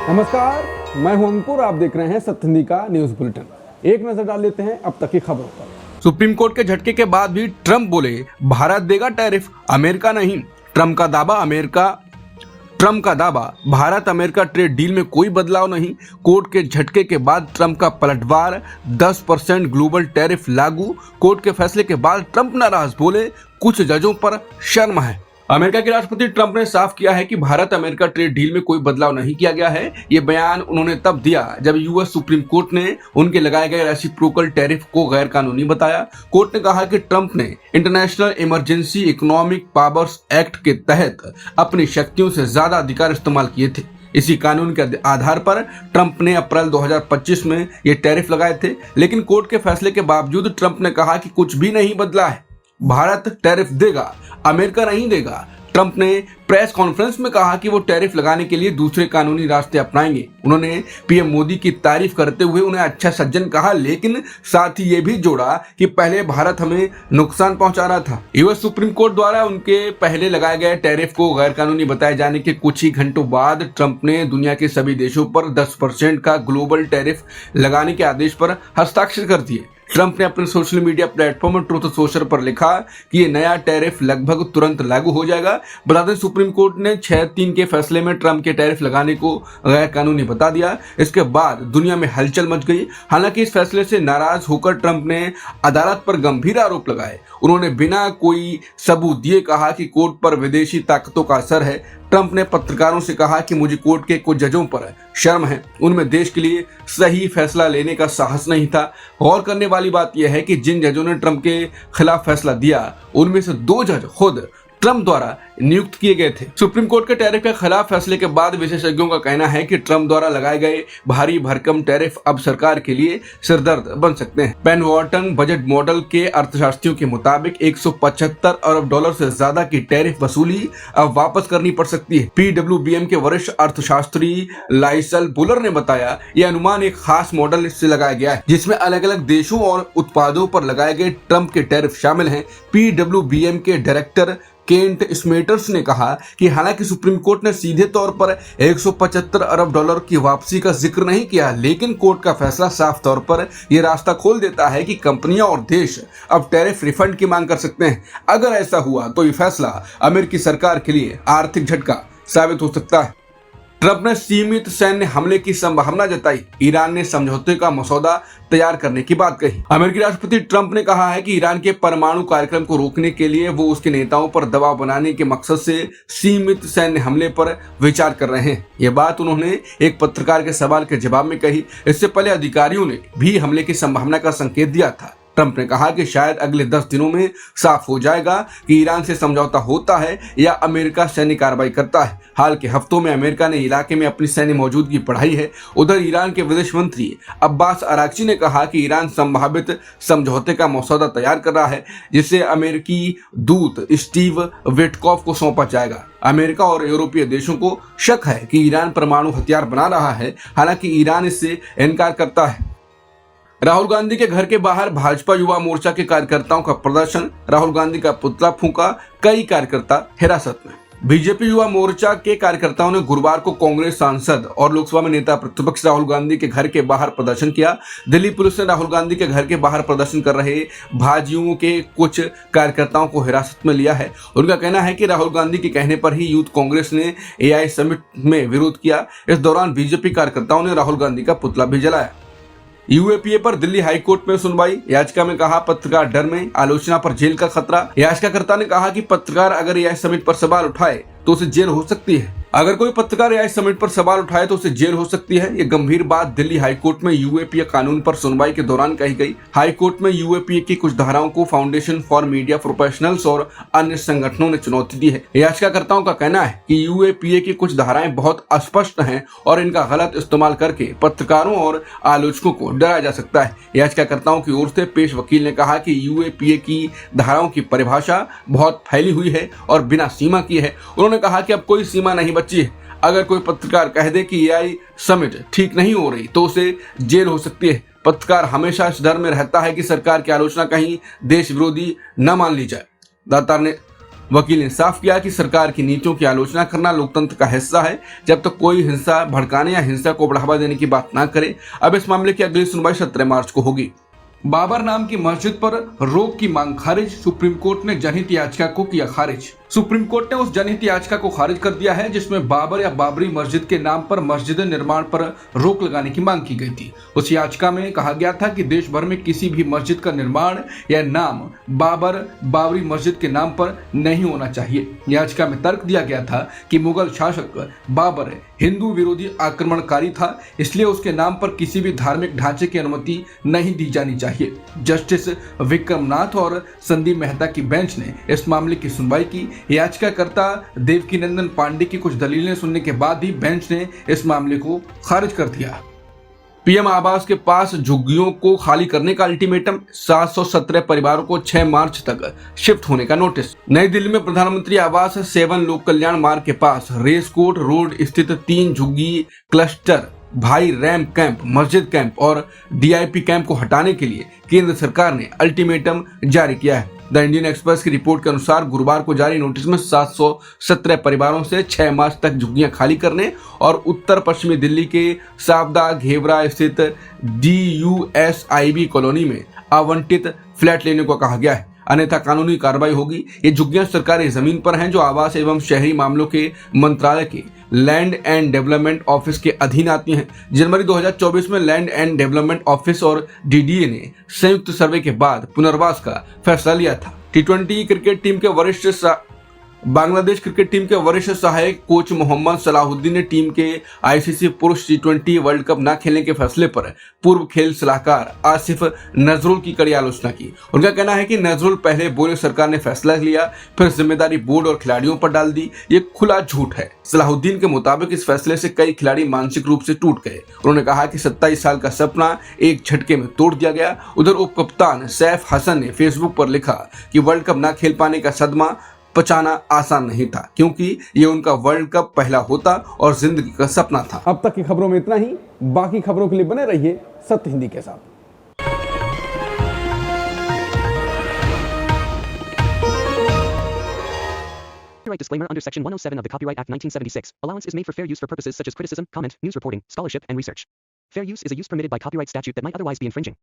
नमस्कार, मैं हूं अंकुर। आप देख रहे हैं सत्य हिंदी का न्यूज बुलेटिन। एक नजर डाल लेते हैं अब तक की खबरों पर। सुप्रीम कोर्ट के झटके के बाद भी ट्रंप बोले भारत देगा टैरिफ, अमेरिका नहीं। ट्रंप का दावा भारत अमेरिका ट्रेड डील में कोई बदलाव नहीं। कोर्ट के झटके के बाद ट्रंप का पलटवार, 10% ग्लोबल टैरिफ लागू। कोर्ट के फैसले के बाद ट्रंप नाराज, बोले कुछ जजों पर शर्म है। अमेरिका के राष्ट्रपति ट्रंप ने साफ किया है कि भारत अमेरिका ट्रेड डील में कोई बदलाव नहीं किया गया है। ये बयान उन्होंने तब दिया जब यूएस सुप्रीम कोर्ट ने उनके लगाए गए रेसिप्रोकल टैरिफ को गैर कानूनी बताया। कोर्ट ने कहा कि ट्रंप ने international emergency economic powers act के तहत अपनी शक्तियों से ज्यादा अधिकार इस्तेमाल किए थे। इसी कानून के आधार पर ट्रंप ने अप्रैल 2025 में ये टैरिफ लगाए थे, लेकिन कोर्ट के फैसले के बावजूद ट्रंप ने कहा कि कुछ भी नहीं बदला है, भारत टैरिफ देगा, अमेरिका नहीं देगा। ट्रंप ने प्रेस कॉन्फ्रेंस में कहा कि वो टैरिफ लगाने के लिए दूसरे कानूनी रास्ते अपनाएंगे। उन्होंने पीएम मोदी की तारीफ करते हुए उन्हें अच्छा सज्जन कहा, लेकिन साथ ही ये भी जोड़ा कि पहले भारत हमें नुकसान पहुंचा रहा था। यूएस सुप्रीम कोर्ट द्वारा उनके पहले लगाए गए टैरिफ को गैर कानूनी बताए जाने के कुछ ही घंटों बाद ट्रंप ने दुनिया के सभी देशों पर 10% का ग्लोबल टैरिफ लगाने के आदेश पर हस्ताक्षर कर दिए। ट्रंप ने अपने social media platform truth social पर लिखा कि ये नया टैरिफ लगभग तुरंत लागू हो जाएगा। बता दें, सुप्रीम कोर्ट ने 6-3 के फैसले में ट्रंप के टैरिफ लगाने को गैर कानूनी बता दिया। इसके बाद दुनिया में हलचल मच गई। हालांकि इस फैसले से नाराज होकर ट्रंप ने अदालत पर गंभीर आरोप लगाए। उन्होंने बिना कोई सबूत दिए कहा कि कोर्ट पर विदेशी ताकतों का असर है। ट्रंप ने पत्रकारों से कहा कि मुझे कोर्ट के कुछ जजों पर शर्म है, उनमें देश के लिए सही फैसला लेने का साहस नहीं था। गौर करने वाली बात यह है कि जिन जजों ने ट्रंप के खिलाफ फैसला दिया, उनमें से 2 जज खुद ट्रंप द्वारा नियुक्त किए गए थे। सुप्रीम कोर्ट के टैरिफ के खिलाफ फैसले के बाद विशेषज्ञों का कहना है कि ट्रंप द्वारा लगाए गए भारी भरकम टैरिफ अब सरकार के लिए सिरदर्द बन सकते हैं। पेन वॉर्टन बजट मॉडल के अर्थशास्त्रियों के मुताबिक 175 अरब डॉलर से ज्यादा की टैरिफ वसूली अब वापस करनी पड़ सकती है। पीडब्ल्यूबीएम के वरिष्ठ अर्थशास्त्री लाइसल बुलर ने बताया, यह अनुमान एक खास मॉडल से लगाया गया है जिसमें अलग अलग देशों और उत्पादों पर लगाए गए ट्रंप के टैरिफ शामिल हैं। पीडब्ल्यूबीएम के डायरेक्टर केंट स्मेटर्स ने कहा कि हालांकि सुप्रीम कोर्ट ने सीधे तौर पर 175 अरब डॉलर की वापसी का जिक्र नहीं किया, लेकिन कोर्ट का फैसला साफ तौर पर यह रास्ता खोल देता है कि कंपनियां और देश अब टैरिफ रिफंड की मांग कर सकते हैं। अगर ऐसा हुआ तो यह फैसला अमेरिकी सरकार के लिए आर्थिक झटका साबित हो सकता है। ट्रंप ने सीमित सैन्य हमले की संभावना जताई। ईरान ने समझौते का मसौदा तैयार करने की बात कही। अमेरिकी राष्ट्रपति ट्रंप ने कहा है कि ईरान के परमाणु कार्यक्रम को रोकने के लिए वो उसके नेताओं पर दबाव बनाने के मकसद से सीमित सैन्य हमले पर विचार कर रहे हैं। ये बात उन्होंने एक पत्रकार के सवाल के जवाब में कही। इससे पहले अधिकारियों ने भी हमले की संभावना का संकेत दिया था। ट्रंप ने कहा कि शायद अगले 10 दिनों में साफ हो जाएगा कि ईरान से समझौता होता है या अमेरिका सैन्य कार्रवाई करता है। हाल के हफ्तों में अमेरिका ने इलाके में अपनी सैन्य मौजूदगी बढ़ाई है। उधर ईरान के विदेश मंत्री अब्बास अराक्ची ने कहा कि ईरान संभावित समझौते का मसौदा तैयार कर रहा है, जिसे अमेरिकी दूत स्टीव विटकॉफ को सौंपा जाएगा। अमेरिका और यूरोपीय देशों को शक है कि ईरान परमाणु हथियार बना रहा है, हालांकि ईरान इससे इनकार करता है। राहुल गांधी के घर के बाहर भाजपा युवा मोर्चा के कार्यकर्ताओं का प्रदर्शन, राहुल गांधी का पुतला फूंका, कई कार्यकर्ता हिरासत में। बीजेपी युवा मोर्चा के कार्यकर्ताओं ने गुरुवार को कांग्रेस सांसद और लोकसभा में नेता प्रतिपक्ष राहुल गांधी के घर के बाहर प्रदर्शन किया। दिल्ली पुलिस ने राहुल गांधी के घर के बाहर प्रदर्शन कर रहे भाजयुओं के कुछ कार्यकर्ताओं को हिरासत में लिया है। उनका कहना है कि राहुल गांधी के कहने पर ही यूथ कांग्रेस ने एआई समिट में विरोध किया। इस दौरान बीजेपी कार्यकर्ताओं ने राहुल गांधी का पुतला भी जलाया। यूएपीए पर दिल्ली हाईकोर्ट में सुनवाई। याचिका में कहा पत्रकार डर में, आलोचना पर जेल का खतरा। याचिकाकर्ता ने कहा कि पत्रकार अगर एआई समिट पर सवाल उठाए तो उसे जेल हो सकती है। अगर कोई पत्रकार एआई समिट पर सवाल उठाए तो उसे जेल हो सकती है। ये गंभीर बात दिल्ली हाईकोर्ट में यूएपीए कानून पर सुनवाई के दौरान कही गई। हाईकोर्ट में यूएपीए की कुछ धाराओं को फाउंडेशन फॉर मीडिया प्रोफेशनल्स और अन्य संगठनों ने चुनौती दी है। याचिकाकर्ताओं का कहना है कि यूएपीए की कुछ धाराएं बहुत अस्पष्ट हैं और इनका गलत इस्तेमाल करके पत्रकारों और आलोचकों को डराया जा सकता है। याचिकाकर्ताओं की ओर से पेश वकील ने कहा कि यूएपीए की धाराओं की परिभाषा बहुत फैली हुई है और बिना सीमा की है। उन्होंने कहा कि अब कोई सीमा नहीं बची है। अगर कोई पत्रकार कह दे कि एआई समिट ठीक नहीं हो रही तो उसे जेल हो सकती है। पत्रकार हमेशा इस डर में रहता है कि सरकार की आलोचना कहीं देश विरोधी न मान ली जाए। वकील ने साफ किया कि सरकार की नीतियों की आलोचना करना लोकतंत्र का हिस्सा है। जब तक कोई हिंसा भड़काने या हिंसा को बढ़ावा देने की बात ना करे। अब इस मामले की अगली सुनवाई 17 मार्च को होगी। बाबर नाम की मस्जिद पर रोक की मांग खारिज, सुप्रीम कोर्ट ने जनहित याचिका को किया खारिज। सुप्रीम कोर्ट ने उस जनहित याचिका को खारिज कर दिया है जिसमें बाबर या बाबरी मस्जिद के नाम पर मस्जिद निर्माण पर रोक लगाने की मांग की गई थी। उस याचिका में कहा गया था कि देश भर में किसी भी मस्जिद का निर्माण या नाम बाबर बाबरी मस्जिद के नाम पर नहीं होना चाहिए। याचिका में तर्क दिया गया था कि मुगल शासक बाबर हिंदू विरोधी आक्रमणकारी था, इसलिए उसके नाम पर किसी भी धार्मिक ढांचे की अनुमति नहीं दी जानी चाहिए। जस्टिस विक्रमनाथ और संदीप मेहता की बेंच ने इस मामले की सुनवाई की। याचिकाकर्ता देवकीनंदन पांडे की कुछ दलीलें सुनने के बाद ही बेंच ने इस मामले को खारिज कर दिया। पीएम आवास के पास झुग्गियों को खाली करने का अल्टीमेटम, 717 परिवारों को 6 मार्च तक शिफ्ट होने का नोटिस। नई दिल्ली में प्रधानमंत्री आवास 7 लोक कल्याण मार्ग के पास रेसकोर्ट रोड स्थित 3 झुग्गी क्लस्टर भाई रैम कैंप, मस्जिद कैंप और डीआईपी कैंप को हटाने के लिए केंद्र सरकार ने अल्टीमेटम जारी किया है। द इंडियन एक्सप्रेस की रिपोर्ट के अनुसार गुरुवार को जारी नोटिस में 717 परिवारों से 6 मार्च तक झुग्गियां खाली करने और उत्तर पश्चिमी दिल्ली के सावदा घेवरा स्थित DUSIB कॉलोनी में आवंटित फ्लैट लेने को कहा गया है, अन्यथा कानूनी कार्रवाई होगी। ये झुग्गियां सरकारी जमीन पर हैं जो आवास एवं शहरी मामलों के मंत्रालय के लैंड एंड डेवलपमेंट ऑफिस के अधीन आती हैं। जनवरी 2024 में लैंड एंड डेवलपमेंट ऑफिस और DDA ने संयुक्त सर्वे के बाद पुनर्वास का फैसला लिया था। T20 क्रिकेट टीम के बांग्लादेश क्रिकेट टीम के वरिष्ठ सहायक कोच मोहम्मद सलाहुद्दीन ने टीम के ICC पुरुष T20 वर्ल्ड कप न खेलने के फैसले पर पूर्व खेल सलाहकार आसिफ नजरुल की कड़ी आलोचना की। उनका कहना है कि नजरुल पहले बोले सरकार ने फैसला लिया, फिर जिम्मेदारी बोर्ड और खिलाड़ियों पर डाल दी। ये खुला झूठ है। सलाहुद्दीन के मुताबिक इस फैसले से कई खिलाड़ी मानसिक रूप से टूट गए। उन्होंने कहा कि 27 साल का सपना एक झटके में तोड़ दिया गया। उधर उप कप्तान सैफ हसन ने फेसबुक पर लिखा कि वर्ल्ड कप न खेल पाने का सदमा पचाना आसान नहीं था, क्योंकि ये उनका वर्ल्ड कप पहला होता और जिंदगी का सपना था। अब तक की खबरों में इतना ही। बाकी खबरों के लिए बने रहिए सत्य हिंदी के साथ। Copyright disclaimer under Section 107 of the Copyright Act 1976. Allowance is made for fair use for purposes such as criticism, comment, news reporting, scholarship, and research. Fair use is a use permitted by copyright statute that might otherwise be infringing.